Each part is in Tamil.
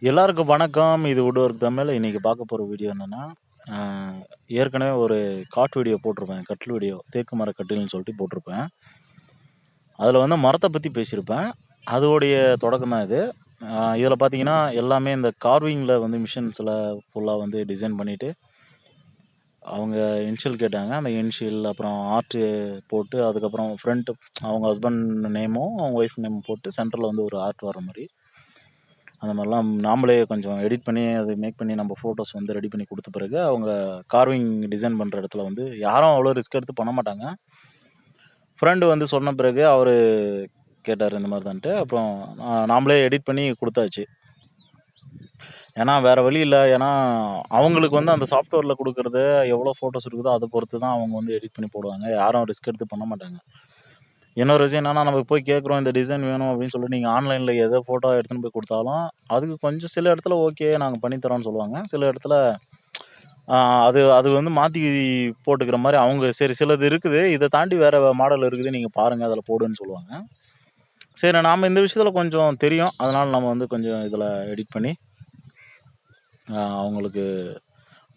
எல்லாருக்கும் வணக்கம். இது வுட் ஒர்க் தமிழ். இன்னைக்கு பார்க்க போற வீடியோ என்னன்னா, அ ஏற்கனவே ஒரு காட் வீடியோ போட்டிருப்பேன். கட்டில் வீடியோ. தேக்கு மர கட்டில்னு சொல்லிட்டு போட்டிருப்பேன். அதில வந்து மரத்த பத்தி பேசியிருப்பேன். அதோடைய தொடக்கம் தான் இது. இதில பார்த்தீங்கன்னா, எல்லாமே இந்த கார்விங்ல வந்து மிஷின்ஸ்ல ஃபுல்லா வந்து டிசைன் பண்ணிட்டு, அவங்க இனிஷியல் கேட்டாங்க. அந்த இனிஷியல் அப்புறம் ஆர்ட் போட்டு, அதுக்கப்புறம் ஃப்ரண்ட் அவங்க ஹஸ்பண்ட் நேமும், அவங்க ஒய்ஃப் நேமும் போட்டு சென்டர்ல வந்து ஒரு ஆர்ட் வர மாரி. அந்த மாரிலாம் நாமளே கொஞ்சம் எடிட் பண்ணி, அது மேக் பண்ணி நம்ம ஃபோட்டோஸ் வந்து ரெடி பண்ணி குடுத்த பிறகு, அவங்க கார்விங் டிசைன் பண்ற இடத்துல வந்து யாரும் அவ்வளோ ரிஸ்க் எடுத்து பண்ண மாட்டாங்க. ஃப்ரெண்ட் வந்து சொன்ன பிறகு அவரு கேட்டாரு இந்த மாரி தான்ட்டு. அப்புறம் நாமளே எடிட் பண்ணி குடுத்தாச்சு. ஏன்னா வேற வழி இல்ல. ஏன்னா அவங்களுக்கு வந்து அந்த சாஃப்ட்வேர்ல குடுக்குறது எவ்வளோ ஃபோட்டோஸ் இருக்குதோ, அத பொறுத்து தான் அவங்க வந்து எடிட் பண்ணி போடுவாங்க. யாரும் ரிஸ்க் எடுத்து பண்ண மாட்டாங்க. இன்னொரு விஷயம் என்னன்னா, நம்ம போய் கேட்குறோம் இந்த டிசைன் வேணும் அப்படின்னு சொல்லிட்டு நீங்க ஆன்லைன்ல எத ஃபோட்டோ எடுத்துன்னு போய் குடுத்தாலும், அதுக்கு கொஞ்சம் சில இடத்துல ஓகே நாங்க பண்ணி தரோம்ன்னு சொல்லுவாங்க. சில இடத்துல அ அது அது வந்து மாத்தி போட்டுக்கிற மாரி அவங்க சரி சிலது இருக்குது. இத தாண்டி வேற மாடல் இருக்குது. நீங்க பாருங்க அதில போடுன்னு சொல்லுவாங்க. சரி நாம இந்த விஷயத்துல கொஞ்சம் தெரியும். அதனால நம்ம வந்து கொஞ்சம் இதில எடிட் பண்ணி அவங்களுக்கு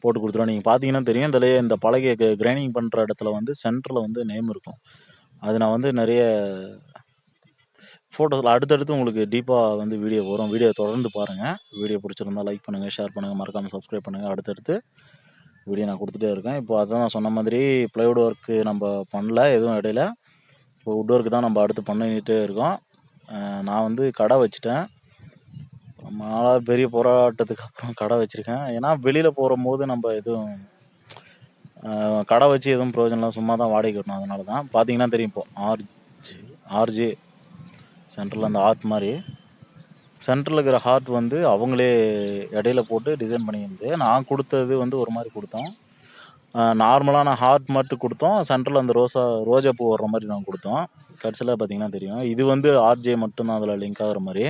போட்டு குடுத்துருவோம். நீங்க பார்த்தீங்கன்னா தெரியும். இதிலயே இந்த பலகைய கிரைண்டிங் பண்ற இடத்துல வந்து சென்டர்ல வந்து நேம் இருக்கும். அது நான் வந்து நெறைய ஃபோட்டோஸ்ல அடுத்தடுத்து உங்களுக்கு டீப்பா வந்து வீடியோ வரும். வீடியோ தொடர்ந்து பாருங்க. வீடியோ பிடிச்சிருந்தா லைக் பண்ணுங்க, ஷேர் பண்ணுங்க, மறக்காம சப்ஸ்கிரைப் பண்ணுங்க. அடுத்தடுத்து வீடியோ நான் குடுத்துட்டே இருக்கேன். இப்போ அதான் நான் சொன்ன மாதிரி பிளைவுட் ஒர்க் நம்ப பண்ணல எதுவும் இடையில. இப்போ வுட் ஒர்க் தான் நம்ம அடுத்து பண்ணிட்டே இருக்கோம். நான் வந்து கடை வச்சுட்டேன். ரொம்ப நாளா பெரிய போராட்டத்துக்கு அப்புறம் கடை வச்சிருக்கேன். ஏன்னா வெளியில போறம்போது நம்ப எதுவும் கடை வச்சு எதுவும் பிரயோஜனம் இல்ல. சும்மா தான் வாடகைக்கு விடணும். அதனால தான். பார்த்தீங்கன்னா தெரியும் இப்போ ஆர்ஜே சென்டர்ல அந்த ஆர்ட் மாரி. சென்டர்ல இருக்கிற ஹார்ட் வந்து அவங்களே இடையில போட்டு டிசைன் பண்ணியிருந்து, நான் குடுத்தது வந்து ஒரு மாரி குடுத்தோம். நார்மலான ஹார்ட் மட்டும் குடுத்தோம். சென்டர்ல அந்த ரோஜா பூ வர்ற மாரி நாங்க குடுத்தோம். கடைசில பார்த்தீங்கன்னா தெரியும். இது வந்து ஆர்ஜே மட்டும் தான் அதில லிங்க் ஆகுற மாரி.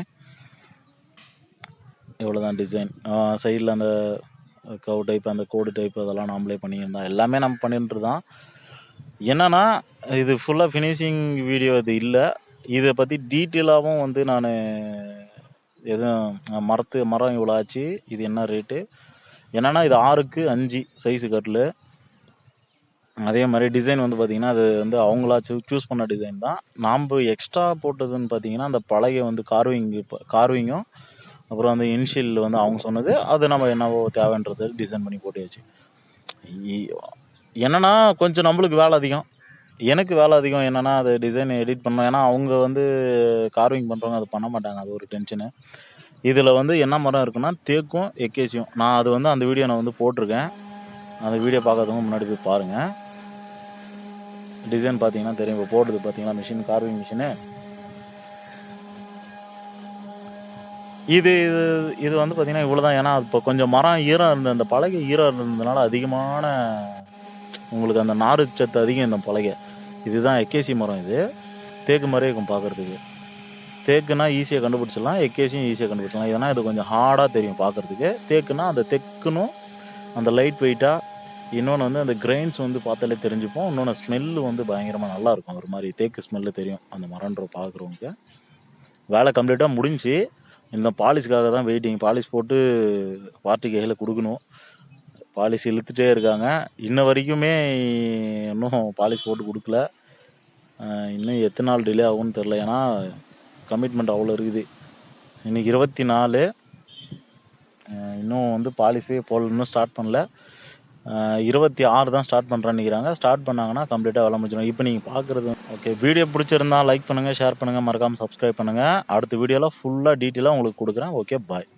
இவ்வளோதான் டிசைன். சைடுல அந்த கர்வ் டைப், அந்த கோடு டைப் அதெல்லாம் நாமளே பண்ணியிருந்தோம். எல்லாமே நம்ம பண்ணிட்டு தான். என்னன்னா, இது ஃபுல்லா ஃபினிஷிங் வீடியோ இது இல்ல. இத பத்தி டீட்டெயிலாவும் வந்து நானு எதுவும் மரம் இவ்வளோ ஆச்சு. இது என்ன ரேட்டு? என்னன்னா இது 6க்கு 5 சைஸ் கட்லு. அதே மாரி டிசைன் வந்து பார்த்தீங்கன்னா, அது வந்து அவங்களா சூஸ் பண்ண டிசைன் தான். நாம்ப எக்ஸ்ட்ரா போட்டதுன்னு பார்த்தீங்கன்னா, அந்த பலகை வந்து கார்விங்கும், அப்புறம் அந்த இனிஷியல் வந்து அவங்க சொன்னது. அது நம்ம என்னவோ தேவைன்றது டிசைன் பண்ணி போட்டாச்சு. இ என்னன்னா, கொஞ்சம் நம்மளுக்கு வேலை அதிகம். எனக்கு வேலை அதிகம். என்னன்னா, அது டிசைன் எடிட் பண்ணணும். ஏன்னா, அவங்க வந்து கார்விங் பண்றவங்க அத பண்ண மாட்டாங்க. அது ஒரு டென்ஷனு. இதில வந்து என்ன மரம் இருக்குன்னா, தேக்கும், எக்கேசியும். நான் அது வந்து அந்த வீடியோ நான் வந்து போட்டிருக்கேன். அந்த வீடியோ பார்க்காதவங்க முன்னாடி போய் பாருங்க. டிசைன் பார்த்தீங்கன்னா தெரியும். இப்போ போடுறது பார்த்தீங்களா மிஷின், கார்விங் மிஷினு. இது இது வந்து பார்த்தீங்கன்னா இவ்வளோதான். ஏன்னா, இப்போ கொஞ்சம் மரம் ஈரம் இருந்த அந்த பலகை ஈரம் இருந்ததுனால அதிகமான உங்களுக்கு அந்த நார் சத்து அதிகம் இந்த பலகை. இதுதான் எக்கேசி மரம் இது. தேக்கு மாரியே இருக்கும் பார்க்கறதுக்கு. தேக்குன்னா ஈஸியா கண்டுபிடிச்சிடலாம். எக்கேசியும் ஈஸியா கண்டுபிடிச்சிடலாம். ஏன்னா இது கொஞ்சம் ஹார்டா தெரியும் பார்க்கறதுக்கு. தேக்குன்னா அந்த தெக்குனும் அந்த லைட் வெயிட்டா, இன்னொன்னு வந்து அந்த கிரெயின்ஸ் வந்து பார்த்தாலே தெரிஞ்சுப்போம். இன்னொன்னு ஸ்மெல்லு வந்து பயங்கரமா நல்லாருக்கும். ஒரு மாரி தேக்கு ஸ்மெல்லு தெரியும். அந்த மரம்ன்ற பார்க்குறவங்களுக்கு. வேலை கம்ப்ளீட்டா முடிஞ்சுச்சு. இந்த பாலிஷ்க்காக தான் வெயிட்டிங். பாலிஷ் போட்டு பார்ட்டிக்கு கையில குடுக்கணும். பாலிஷ் இழுத்துட்டே இருக்காங்க. இன்ன வரைக்குமே இன்னும் பாலிஷ் போட்டு குடுக்கல. இன்னும் எத்தன நாள் டிலே ஆகும்னு தெரியல. ஏன்னா, கமிட்மெண்ட் அவ்வளோ இருக்குது. இன்னைக்கு 24 இன்னும் வந்து பாலிஷே போடல. இன்னும் ஸ்டார்ட் பண்ணல. 26 தான் ஸ்டார்ட் பண்றேன்னு நெனைக்கிறாங்க. ஸ்டார்ட் பண்ணாங்கன்னா கம்ப்ளீட்டா வேலை முடிஞ்சிடும். இப்போ நீங்க பார்க்குறது ஓகே. வீடியோ பிடிச்சிருந்தா லைக் பண்ணுங்க, ஷேர் பண்ணுங்க, மறக்காம சப்ஸ்கிரைப் பண்ணுங்க. அடுத்த வீடியோல ஃபுல்லா டீட்டெயிலா உங்களுக்கு குடுக்குறேன். ஓகே, பாய்.